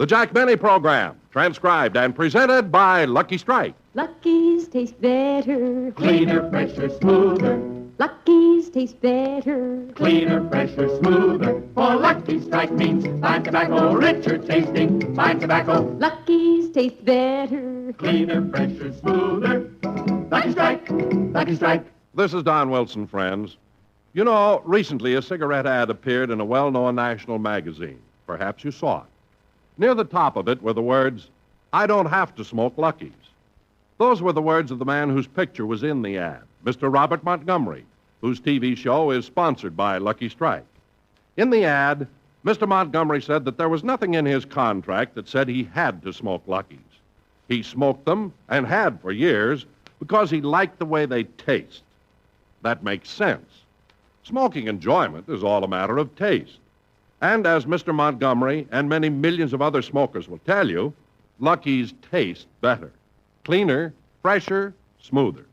The Jack Benny Program, transcribed and presented by Lucky Strike. Lucky's taste better. Cleaner, fresher, smoother. Lucky's taste better. Cleaner, fresher, smoother. For Lucky Strike means fine tobacco, richer tasting, fine tobacco. Lucky's taste better. Cleaner, fresher, smoother. Lucky Strike, Lucky Strike. This is Don Wilson, friends. You know, recently a cigarette ad appeared in a well-known national magazine. Perhaps you saw it. Near the top of it were the words, "I don't have to smoke Lucky's." Those were the words of the man whose picture was in the ad, Mr. Robert Montgomery, whose TV show is sponsored by Lucky Strike. In the ad, Mr. Montgomery said that there was nothing in his contract that said he had to smoke Lucky's. He smoked them, and had for years, because he liked the way they taste. That makes sense. Smoking enjoyment is all a matter of taste. And as Mr. Montgomery and many millions of other smokers will tell you, Lucky's taste better. Cleaner, fresher, smoother.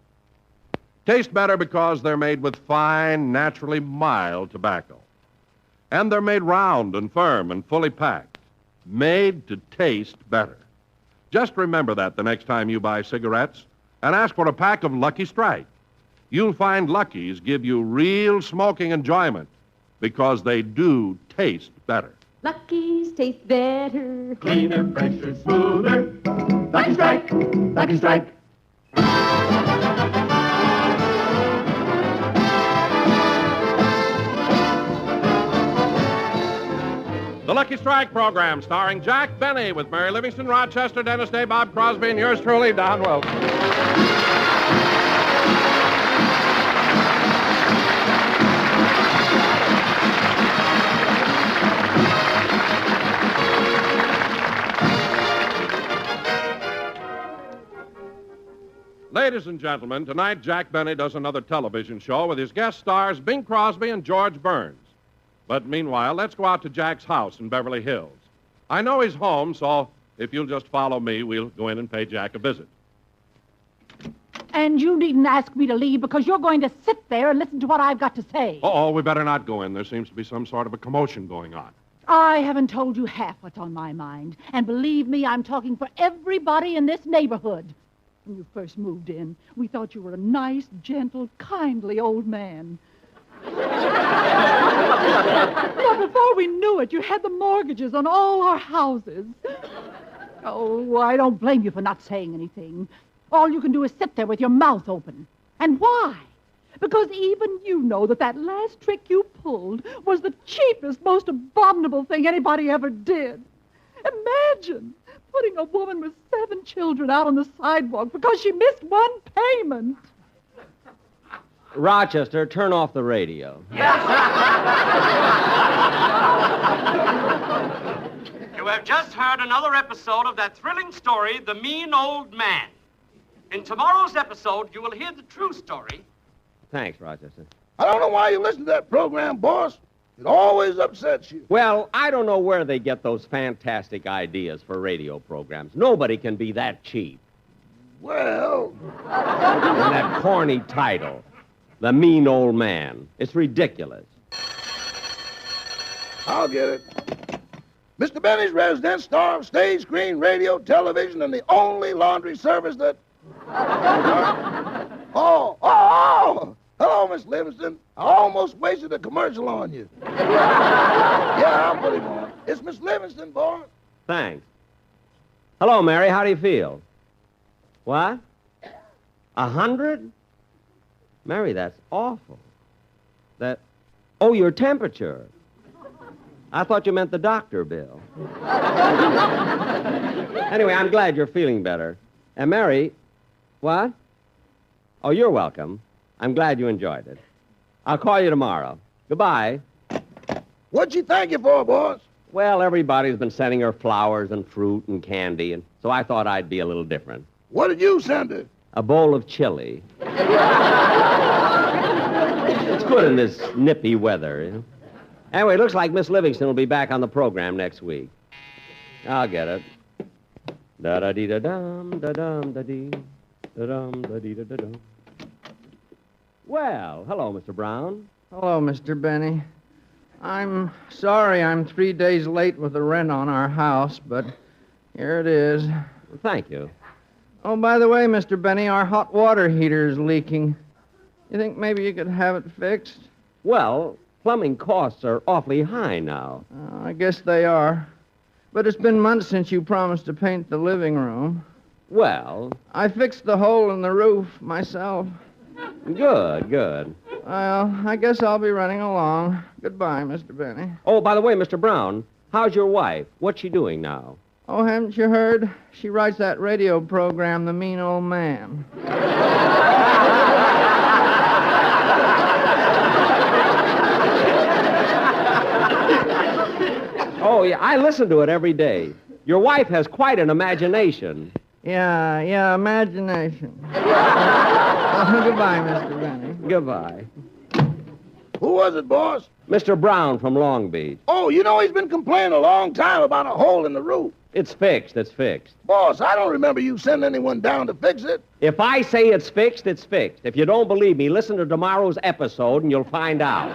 Taste better because they're made with fine, naturally mild tobacco. And they're made round and firm and fully packed. Made to taste better. Just remember that the next time you buy cigarettes and ask for a pack of Lucky Strike. You'll find Lucky's give you real smoking enjoyment because they do taste better. Lucky's taste better. Cleaner, fresher, smoother. Lucky Strike, Lucky Strike. The Lucky Strike Program, starring Jack Benny with Mary Livingston, Rochester, Dennis Day, Bob Crosby, and yours truly, Don Wilson. Ladies and gentlemen, tonight Jack Benny does another television show with his guest stars Bing Crosby and George Burns. But meanwhile, let's go out to Jack's house in Beverly Hills. I know he's home, so if you'll just follow me, we'll go in and pay Jack a visit. And you needn't ask me to leave because you're going to sit there and listen to what I've got to say. Uh-oh, we better not go in. There seems to be some sort of a commotion going on. I haven't told you half what's on my mind. And believe me, I'm talking for everybody in this neighborhood. When you first moved in, we thought you were a nice, gentle, kindly old man. But before we knew it, you had the mortgages on all our houses. Oh, I don't blame you for not saying anything. All you can do is sit there with your mouth open. And why? Because even you know that last trick you pulled was the cheapest, most abominable thing anybody ever did. Imagine putting a woman with 7 children out on the sidewalk because she missed one payment. Rochester, turn off the radio. You have just heard another episode of that thrilling story, The Mean Old Man. In tomorrow's episode, you will hear the true story. Thanks, Rochester. I don't know why you listen to that program, boss. It always upsets you. Well, I don't know where they get those fantastic ideas for radio programs. Nobody can be that cheap. Well... And that corny title, The Mean Old Man. It's ridiculous. I'll get it. Mr. Benny's resident star of stage, screen, radio, television, and the only laundry service that... Oh! Hello, Miss Livingston. I almost wasted a commercial on you. Yeah, I'll put him on. It's Miss Livingston, boy. Thanks. Hello, Mary. How do you feel? What? 100? Mary, that's awful. Oh, your temperature. I thought you meant the doctor bill. Anyway, I'm glad you're feeling better. And Mary, what? Oh, you're welcome. I'm glad you enjoyed it. I'll call you tomorrow. Goodbye. What'd she thank you for, boss? Well, everybody's been sending her flowers and fruit and candy, and so I thought I'd be a little different. What did you send her? A bowl of chili. It's good in this nippy weather, you know? Anyway, it looks like Miss Livingston will be back on the program next week. I'll get it. Da-da-dee-da-dum, da-dum, da-dee, da-dum, da-dee-da-da-dum. Well, hello, Mr. Brown. Hello, Mr. Benny. I'm sorry I'm 3 days late with the rent on our house, but here it is. Thank you. Oh, by the way, Mr. Benny, our hot water heater is leaking. You think maybe you could have it fixed? Well, plumbing costs are awfully high now. I guess they are. But it's been months since you promised to paint the living room. Well, I fixed the hole in the roof myself. good. Well, I guess I'll be running along. Goodbye, Mr. Benny. Oh, by the way, Mr. Brown, how's your wife? What's she doing now? Oh, haven't you heard? She writes that radio program, The Mean Old Man. Oh, yeah, I listen to it every day. Your wife has quite an imagination. Yeah, imagination. Goodbye, Mr. Benny. Goodbye. Who was it, boss? Mr. Brown from Long Beach. Oh, you know he's been complaining a long time about a hole in the roof. It's fixed. Boss, I don't remember you sending anyone down to fix it. If I say it's fixed, it's fixed. If you don't believe me, listen to tomorrow's episode and you'll find out.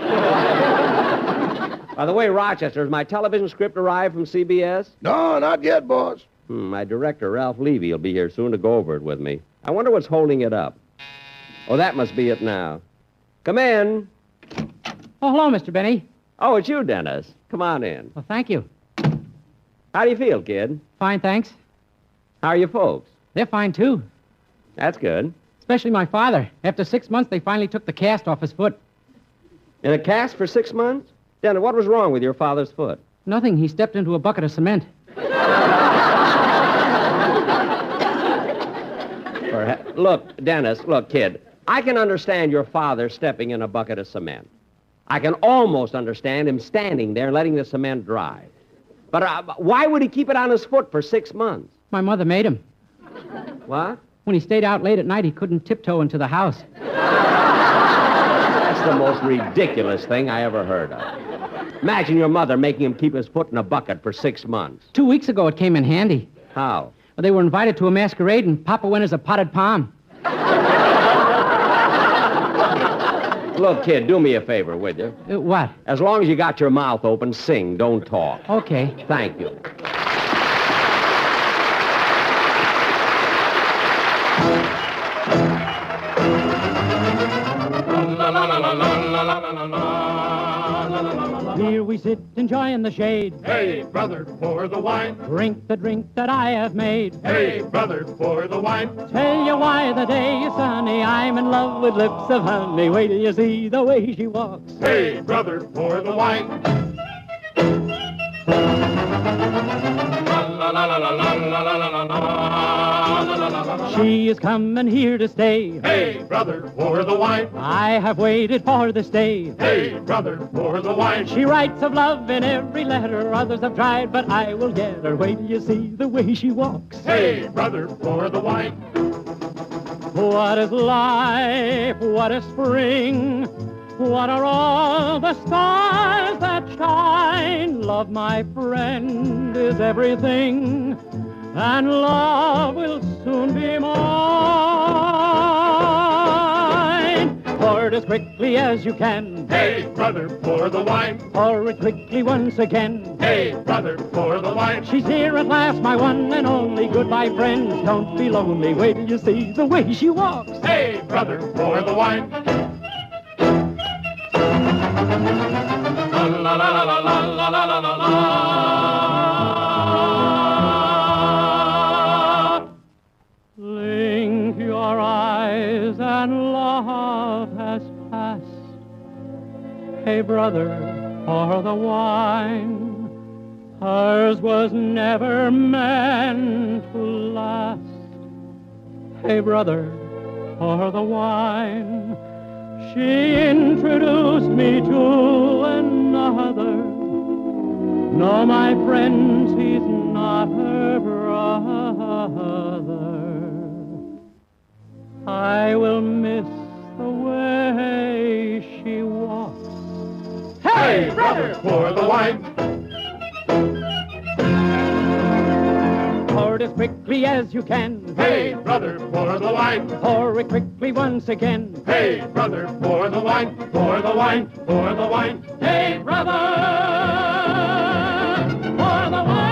By the way, Rochester, has my television script arrived from CBS? No, not yet, boss. My director, Ralph Levy, will be here soon to go over it with me. I wonder what's holding it up. Oh, that must be it now. Come in. Oh, hello, Mr. Benny. Oh, it's you, Dennis. Come on in. Well, thank you. How do you feel, kid? Fine, thanks. How are your folks? They're fine, too. That's good. Especially my father. After 6 months, they finally took the cast off his foot. In a cast for 6 months? Dennis, what was wrong with your father's foot? Nothing. He stepped into a bucket of cement. Look, Dennis, kid. I can understand your father stepping in a bucket of cement. I can almost understand him standing there letting the cement dry. But why would he keep it on his foot for 6 months? My mother made him. What? When he stayed out late at night, he couldn't tiptoe into the house. That's the most ridiculous thing I ever heard of. Imagine your mother making him keep his foot in a bucket for 6 months. 2 weeks ago, it came in handy. How? Well, they were invited to a masquerade, and Papa went as a potted palm. Look, kid, do me a favor, will you? What? As long as you got your mouth open, sing, don't talk. Okay. Thank you. Here we sit enjoying the shade. Hey, brother, pour the wine. Drink the drink that I have made. Hey, brother, pour the wine. Tell you why the day is sunny. I'm in love with lips of honey. Wait till you see the way she walks. Hey, brother, pour the wine. She is coming here to stay. Hey, brother, pour the wine. I have waited for this day. Hey, brother, pour the wine. She writes of love in every letter. Others have tried, but I will get her. Wait till you see the way she walks. Hey, brother, pour the wine. What is life? What is spring? What are all the stars that shine? Love, my friend, is everything, and love will soon be mine. Pour it as quickly as you can. Hey, brother, pour the wine. Pour it quickly once again. Hey, brother, pour the wine. She's here at last, my one and only. Goodbye, friends, don't be lonely. Wait till you see the way she walks. Hey, brother, pour the wine. La la la la la la la la la la. Blink your eyes and love has passed. Hey, brother, pour the wine. Hers was never meant to last. Hey, brother, pour the wine. She introduced me to another. No, my friends, he's not her brother. I will miss the way she walks. Hey, brother, pour the wine. Pour it as quickly as you can. Hey, brother, pour the wine. Pour it quickly once again. Hey, brother, pour the wine. Pour the wine. Pour the wine. Hey, brother, pour the wine.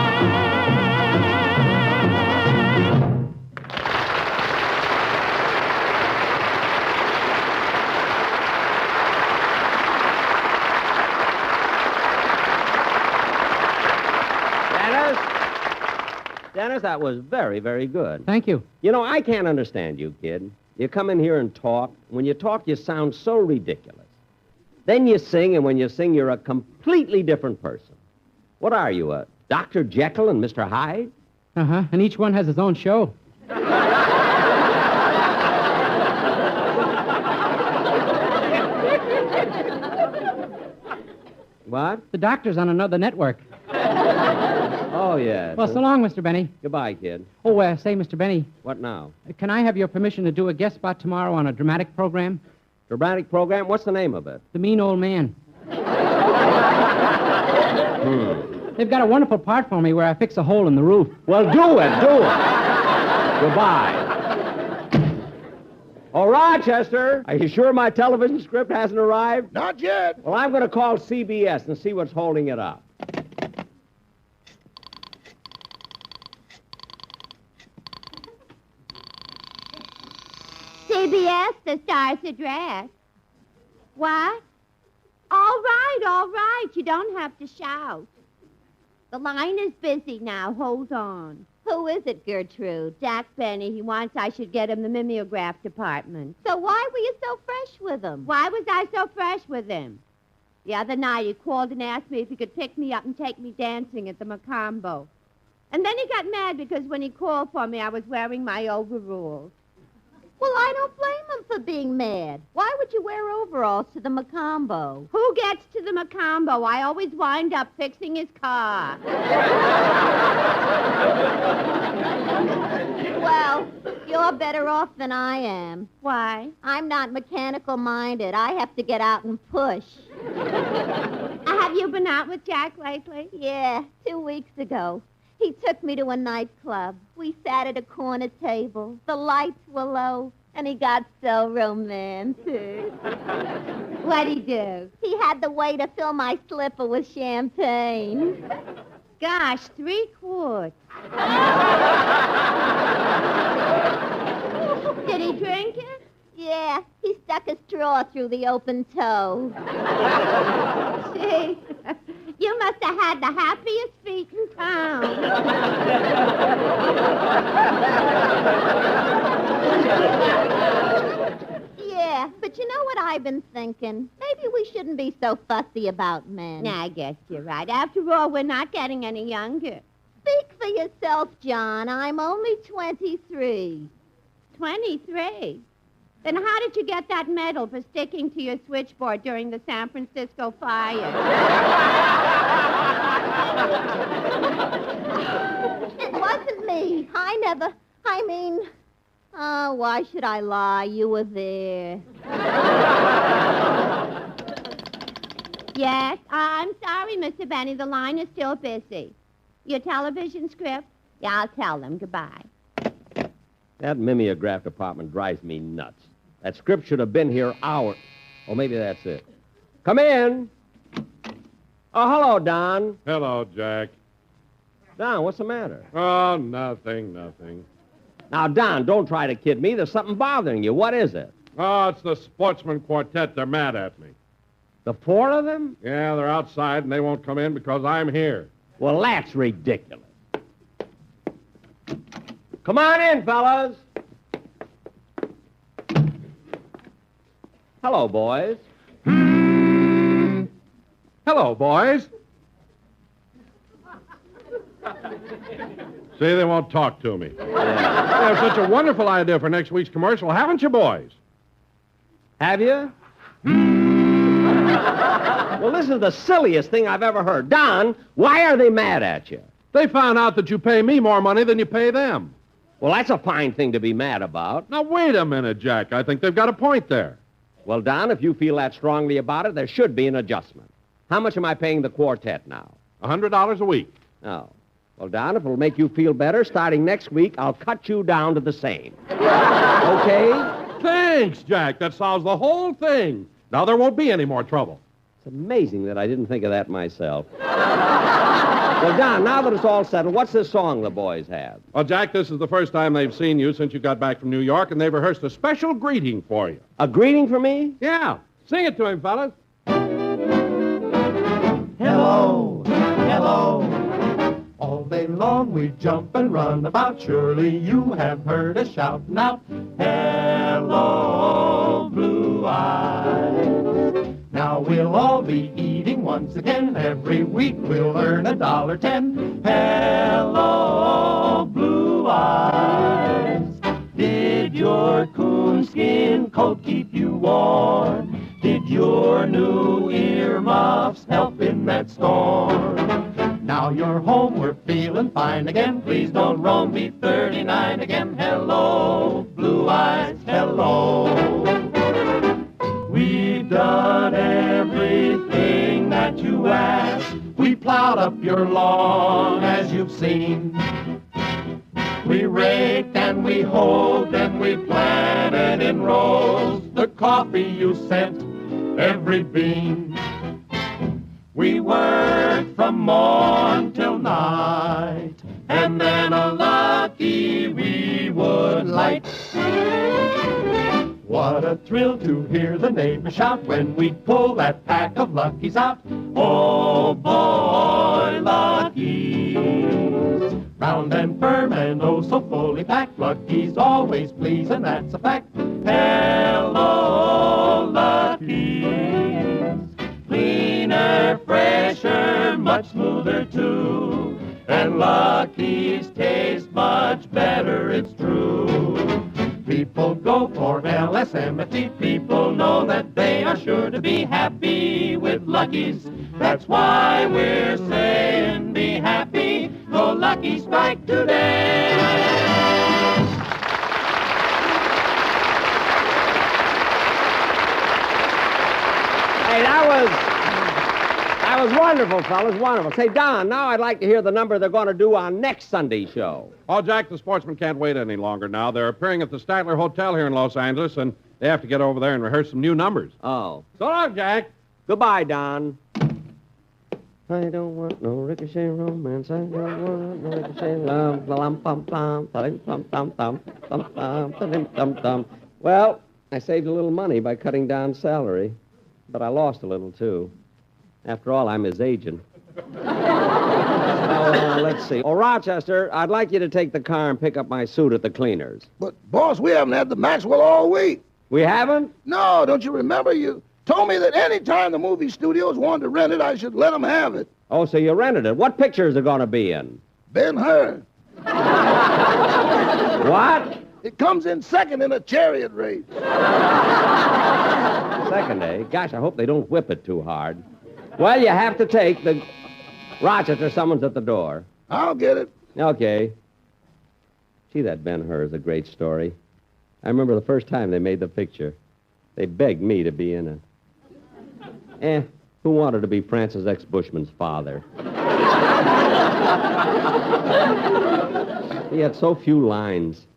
Dennis, that was very, very good. Thank you. You know, I can't understand you, kid. You come in here and talk. When you talk, you sound so ridiculous. Then you sing, and when you sing, you're a completely different person. What are you, a Dr. Jekyll and Mr. Hyde? Uh-huh. And each one has his own show. What? The doctor's on another network. Oh, yeah. Well, so long, Mr. Benny. Goodbye, kid. Oh, say, Mr. Benny, What now? can I have your permission to do a guest spot tomorrow on a dramatic program? Dramatic program? What's the name of it? The Mean Old Man. They've got a wonderful part for me where I fix a hole in the roof. Well, do it. Goodbye. Oh, Rochester, are you sure my television script hasn't arrived? Not yet. Well, I'm going to call CBS and see what's holding it up. CBS, the star's address. What? All right. You don't have to shout. The line is busy now. Hold on. Who is it, Gertrude? Jack Benny. He wants I should get him the mimeograph department. So why were you so fresh with him? Why was I so fresh with him? The other night he called and asked me if he could pick me up and take me dancing at the Macombo. And then he got mad because when he called for me, I was wearing my overalls. Well, I don't blame him for being mad. Why would you wear overalls to the Macombo? Who gets to the Macombo? I always wind up fixing his car. Well, you're better off than I am. Why? I'm not mechanical-minded. I have to get out and push. Have you been out with Jack lately? Yeah, 2 weeks ago. He took me to a nightclub. We sat at a corner table. The lights were low, and he got so romantic. What'd he do? He had the waiter fill my slipper with champagne. Gosh, 3 quarts. Did he drink it? Yeah, he stuck a straw through the open toe. Gee, you must have had the happiest feet in town. Yeah, but you know what I've been thinking? Maybe we shouldn't be so fussy about men. I guess you're right. After all, we're not getting any younger. Speak for yourself, John. I'm only 23. 23? Then how did you get that medal for sticking to your switchboard during the San Francisco fire? It wasn't me. Why should I lie? You were there. Yes, I'm sorry, Mr. Benny. The line is still busy. Your television script? Yeah, I'll tell them. Goodbye. That mimeograph department drives me nuts. That script should have been here hours. Oh, maybe that's it. Come in. Oh, hello, Don. Hello, Jack. Don, what's the matter? Oh, nothing. Now, Don, don't try to kid me. There's something bothering you. What is it? Oh, it's the Sportsman Quartet. They're mad at me. The 4 of them? Yeah, they're outside, and they won't come in because I'm here. Well, that's ridiculous. Come on in, fellas. Hello, boys. Hello, boys. See, they won't talk to me. You have such a wonderful idea for next week's commercial, haven't you, boys? Have you? Well, this is the silliest thing I've ever heard. Don, why are they mad at you? They found out that you pay me more money than you pay them. Well, that's a fine thing to be mad about. Now, wait a minute, Jack. I think they've got a point there. Well, Don, if you feel that strongly about it, there should be an adjustment. How much am I paying the quartet now? $100 a week. Oh. Well, Don, if it'll make you feel better, starting next week, I'll cut you down to the same. Okay? Thanks, Jack. That solves the whole thing. Now there won't be any more trouble. It's amazing that I didn't think of that myself. Well, Don, now that it's all settled, what's this song the boys have? Well, Jack, this is the first time they've seen you since you got back from New York, and they've rehearsed a special greeting for you. A greeting for me? Yeah. Sing it to him, fellas. Hello, hello. All day long we jump and run about. Surely you have heard us shouting out, hello, blue eyes. Now we'll all be eating once again. Every week we'll earn $1.10. Hello, blue eyes. Did your coonskin coat keep you warm? Did your new earmuffs help in that storm? Now you're home, we're feeling fine again. Please don't roam me 39 again. Hello, blue eyes, hello. We've done everything that you asked. We plowed up your lawn, as you've seen. We raked and we hoed and we planted in rows the coffee you sent, every bean. We worked from morn till night, and then a lucky we would light. What a thrill to hear the neighbors shout when we'd pull that pack of Luckies out. Oh, boy, Luckies. Round and firm and oh so fully packed, Luckies always please, and that's a fact. Hello, Luckies. Cleaner, fresher, much smoother too. And Lucky's taste much better, it's true. People go for LSMFT. People know that they are sure to be happy with Lucky's. That's why we're saying be happy. Go Lucky Strike today. Hey, that was wonderful, fellas, wonderful. Say, Don, now I'd like to hear the number they're going to do on next Sunday's show. Oh, Jack, the sportsmen can't wait any longer now. They're appearing at the Statler Hotel here in Los Angeles, and they have to get over there and rehearse some new numbers. Oh. So long, Jack. Goodbye, Don. I don't want no ricochet romance. I don't want no ricochet love. Well, I saved a little money by cutting Don's salary, but I lost a little, too. After all, I'm his agent. Let's see. Oh, Rochester, I'd like you to take the car and pick up my suit at the cleaners. But, boss, we haven't had the Maxwell all week. We haven't? No, don't you remember? You told me that any time the movie studios wanted to rent it, I should let them have it. Oh, so you rented it. What picture is it going to be in? Ben-Hur. What? It comes in second in a chariot race. Second, eh? Gosh, I hope they don't whip it too hard. Well, you have to take the... Rochester, someone's at the door. I'll get it. Okay. Gee, that Ben-Hur is a great story. I remember the first time they made the picture. They begged me to be in it. Who wanted to be Francis X. Bushman's father? He had so few lines.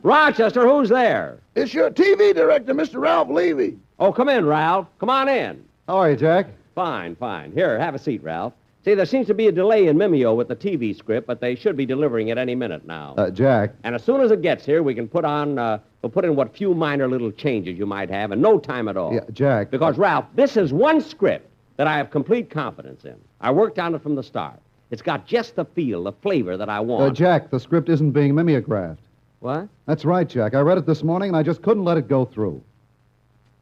Rochester, who's there? It's your TV director, Mr. Ralph Levy. Oh, come in, Ralph. Come on in. How are you, Jack? Fine, fine. Here, have a seat, Ralph. See, there seems to be a delay in Mimeo with the TV script, but they should be delivering it any minute now. Jack. And as soon as it gets here, we can put in what few minor little changes you might have in no time at all. Yeah, Jack. Because, Ralph, this is one script that I have complete confidence in. I worked on it from the start. It's got just the feel, the flavor that I want. Jack, the script isn't being mimeographed. What? That's right, Jack. I read it this morning, and I just couldn't let it go through.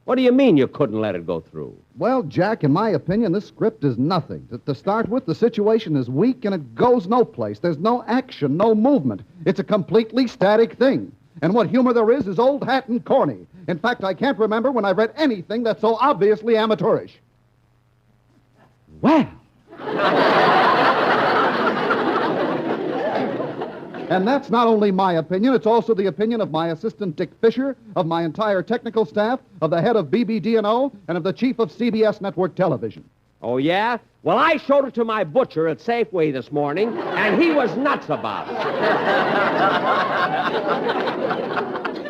What do you mean you couldn't let it go through? Well, Jack, in my opinion, this script is nothing. To start with, the situation is weak, and it goes no place. There's no action, no movement. It's a completely static thing. And what humor there is old hat and corny. In fact, I can't remember when I've read anything that's so obviously amateurish. Well... And that's not only my opinion, it's also the opinion of my assistant, Dick Fisher, of my entire technical staff, of the head of BBD&O, and of the chief of CBS Network Television. Oh, yeah? Well, I showed it to my butcher at Safeway this morning, and he was nuts about it.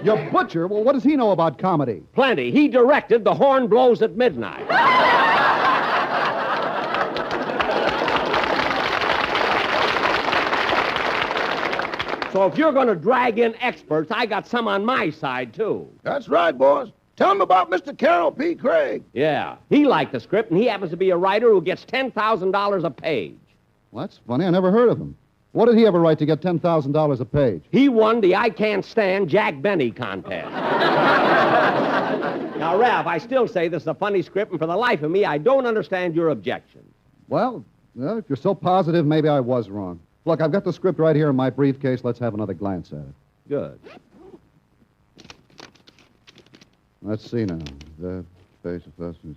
Your butcher? Well, what does he know about comedy? Plenty. He directed The Horn Blows at Midnight. So if you're going to drag in experts, I got some on my side, too. That's right, boys. Tell him about Mr. Carroll P. Craig. Yeah. He liked the script, and he happens to be a writer who gets $10,000 a page. Well, that's funny. I never heard of him. What did he ever write to get $10,000 a page? He won the I Can't Stand Jack Benny contest. Now, Ralph, I still say this is a funny script, and for the life of me, I don't understand your objection. Well, if you're so positive, maybe I was wrong. Look, I've got the script right here in my briefcase. Let's have another glance at it. Good. Let's see now. The face of us is...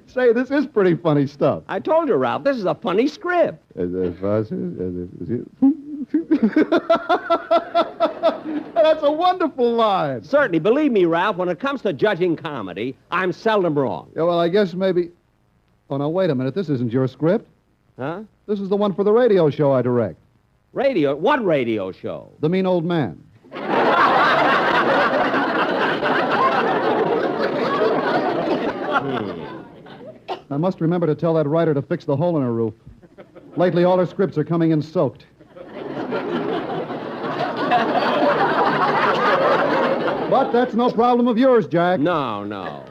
Say, this is pretty funny stuff. I told you, Ralph, this is a funny script. That's a wonderful line. Certainly. Believe me, Ralph, when it comes to judging comedy, I'm seldom wrong. Yeah, well, I guess maybe... Oh, now, wait a minute. This isn't your script. Huh? This is the one for the radio show I direct. Radio? What radio show? The Mean Old Man. I must remember to tell that writer to fix the hole in her roof. Lately, all her scripts are coming in soaked. But that's no problem of yours, Jack. No. Now,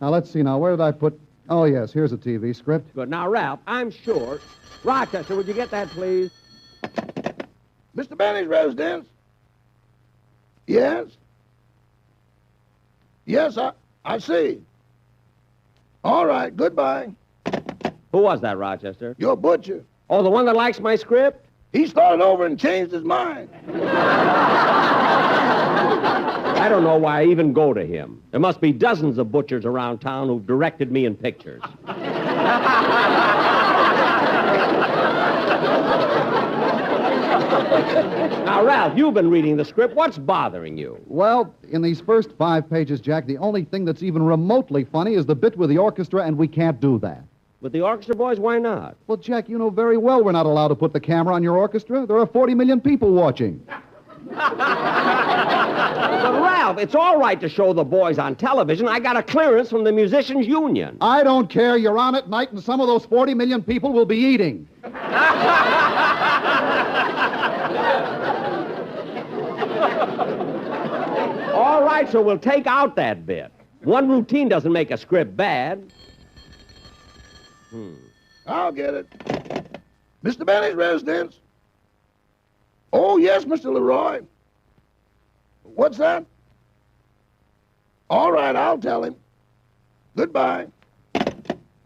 let's see now. Where did I put... Oh, yes, here's a TV script. Good. Now, Ralph, I'm sure... Rochester, would you get that, please? Mr. Benny's residence? Yes? Yes, I see. All right, goodbye. Who was that, Rochester? Your butcher. Oh, the one that likes my script? He started over and changed his mind. I don't know why I even go to him. There must be dozens of butchers around town who've directed me in pictures. Now, Ralph, you've been reading the script. What's bothering you? Well, in these first 5 pages, Jack, the only thing that's even remotely funny is the bit with the orchestra, and we can't do that. With the orchestra boys, why not? Well, Jack, you know very well we're not allowed to put the camera on your orchestra. There are 40 million people watching. But, Ralph, it's all right to show the boys on television. I got a clearance from the Musicians Union. I don't care. You're on at night, and some of those 40 million people will be eating. All right, so we'll take out that bit. One routine doesn't make a script bad. I'll get it. Mr. Benny's residence? Oh, yes, Mr. Leroy. What's that? All right, I'll tell him. Goodbye.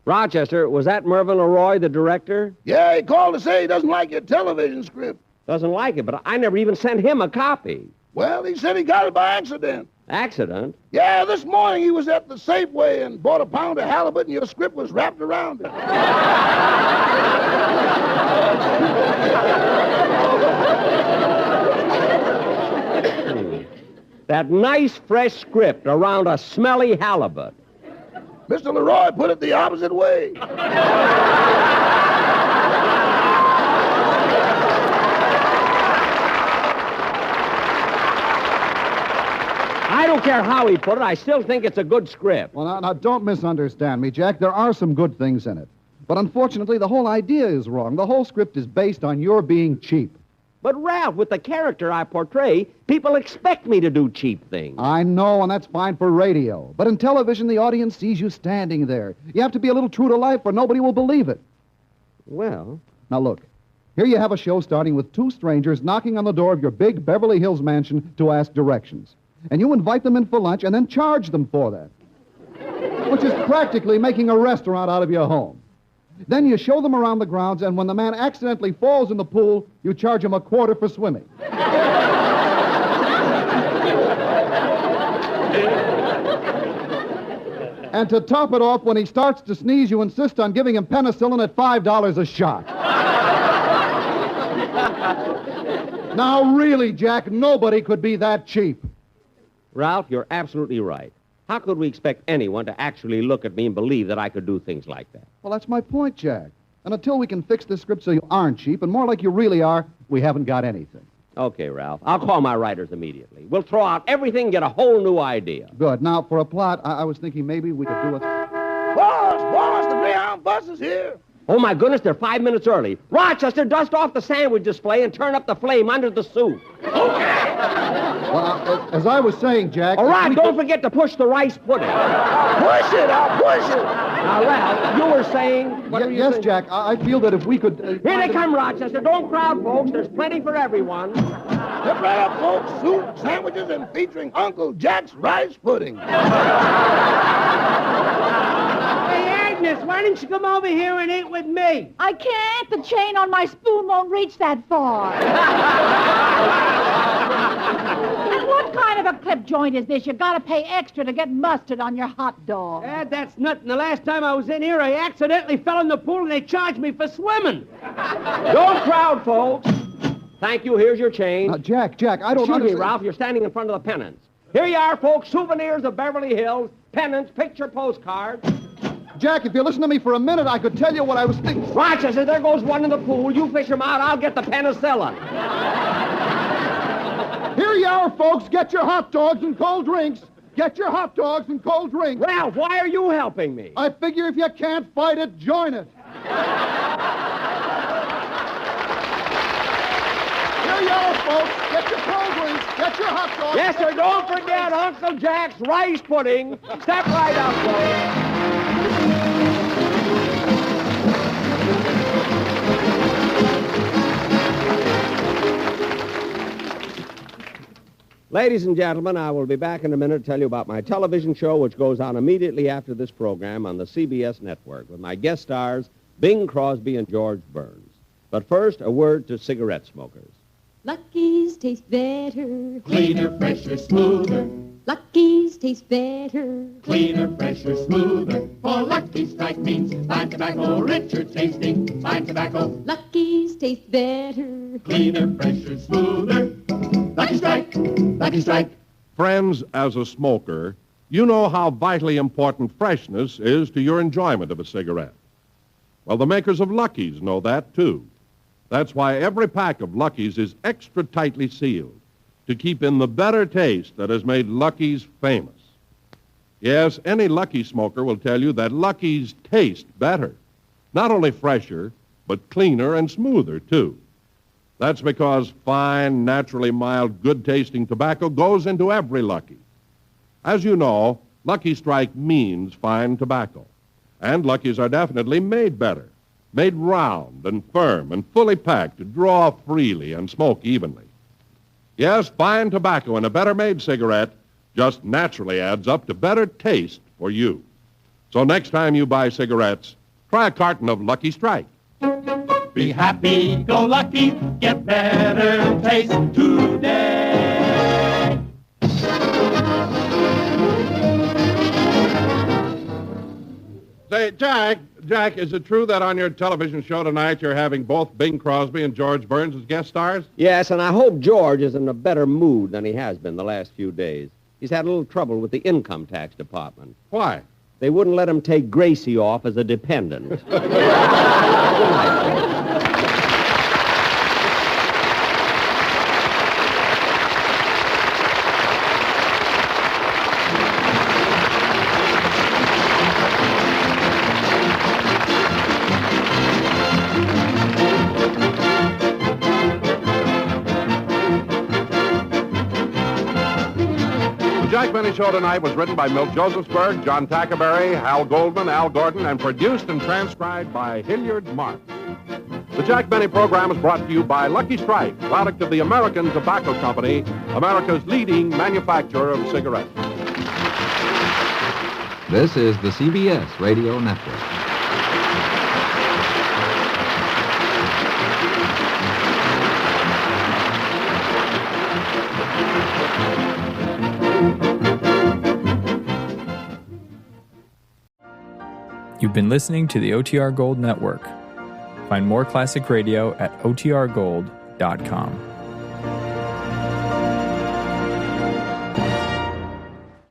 Rochester, was that Mervyn Leroy, the director? Yeah, he called to say he doesn't like your television script. Doesn't like it, but I never even sent him a copy. Well, he said he got it by accident. Accident? Yeah, this morning he was at the Safeway and bought a pound of halibut and your script was wrapped around it. That nice, fresh script around a smelly halibut. Mr. Leroy put it the opposite way. I don't care how he put it. I still think it's a good script. Well, now, don't misunderstand me, Jack. There are some good things in it. But unfortunately, the whole idea is wrong. The whole script is based on your being cheap. But, Ralph, with the character I portray, people expect me to do cheap things. I know, and that's fine for radio. But in television, the audience sees you standing there. You have to be a little true to life or nobody will believe it. Well... Now, look. Here you have a show starting with 2 strangers knocking on the door of your big Beverly Hills mansion to ask directions. And you invite them in for lunch and then charge them for that. Which is practically making a restaurant out of your home. Then you show them around the grounds, and when the man accidentally falls in the pool, you charge him $0.25 for swimming. And to top it off, when he starts to sneeze, you insist on giving him penicillin at $5 a shot. Now, really, Jack, nobody could be that cheap. Ralph, you're absolutely right. How could we expect anyone to actually look at me and believe that I could do things like that? Well, that's my point, Jack. And until we can fix this script so you aren't cheap and more like you really are, we haven't got anything. Okay, Ralph. I'll call my writers immediately. We'll throw out everything and get a whole new idea. Good. Now, for a plot, I was thinking maybe we could do a... Boss, the Greyhound bus is here. Oh, my goodness, they're 5 minutes early. Rochester, dust off the sandwich display and turn up the flame under the soup. Well, as I was saying, Jack... All right, don't forget to push the rice pudding. Push it, I'll push it. Now, Ralph, you were saying... What were you yes, saying? Jack, I feel that if we could... Here they come, Rochester. Don't crowd, folks. There's plenty for everyone. Step right up, folks. Soup, sandwiches, and featuring Uncle Jack's rice pudding. Agnes, why didn't you come over here and eat with me? I can't. The chain on my spoon won't reach that far. And what kind of a clip joint is this? You gotta pay extra to get mustard on your hot dog. That's nothing. The last time I was in here, I accidentally fell in the pool and they charged me for swimming. Don't crowd, folks. Thank you. Here's your change. Jack, I don't Excuse me, understand... Ralph. You're standing in front of the pennants. Here you are, folks. Souvenirs of Beverly Hills, pennants, picture postcards. Jack, if you listen to me for a minute, I could tell you what I was thinking. Rochester, there goes one in the pool. You fish him out. I'll get the penicillin. Here you are, folks. Get your hot dogs and cold drinks. Get your hot dogs and cold drinks. Ralph, why are you helping me? I figure if you can't fight it, join it. Here you are, folks. Get your cold drinks. Get your hot dogs. Yes, sir. Don't forget Uncle Jack's rice pudding. Step right up, folks. Ladies and gentlemen, I will be back in a minute to tell you about my television show, which goes on immediately after this program on the CBS network, with my guest stars, Bing Crosby and George Burns. But first, a word to cigarette smokers. Lucky's taste better. Cleaner, fresher, smoother. Lucky's taste better. Cleaner, fresher, smoother. For Lucky Strike means fine tobacco, richer tasting, fine tobacco. Lucky's taste better. Cleaner, fresher, smoother. Lucky Strike, Lucky Strike. Friends, as a smoker, you know how vitally important freshness is to your enjoyment of a cigarette. Well, the makers of Lucky's know that, too. That's why every pack of Lucky's is extra tightly sealed to keep in the better taste that has made Lucky's famous. Yes, any Lucky smoker will tell you that Lucky's taste better. Not only fresher, but cleaner and smoother, too. That's because fine, naturally mild, good-tasting tobacco goes into every Lucky. As you know, Lucky Strike means fine tobacco. And Lucky's are definitely made better, made round and firm and fully packed to draw freely and smoke evenly. Yes, fine tobacco in a better-made cigarette just naturally adds up to better taste for you. So next time you buy cigarettes, try a carton of Lucky Strike. Be happy, go lucky, get better taste today. Say, Jack, is it true that on your television show tonight you're having both Bing Crosby and George Burns as guest stars? Yes, and I hope George is in a better mood than he has been the last few days. He's had a little trouble with the income tax department. Why? They wouldn't let him take Gracie off as a dependent. The Jack Benny Show tonight was written by Milt Josephsberg, John Tackerberry, Hal Goldman, Al Gordon, and produced and transcribed by Hilliard Marks. The Jack Benny program is brought to you by Lucky Strike, product of the American Tobacco Company, America's leading manufacturer of cigarettes. This is the CBS Radio Network. You've been listening to the OTR Gold Network. Find more classic radio at otrgold.com.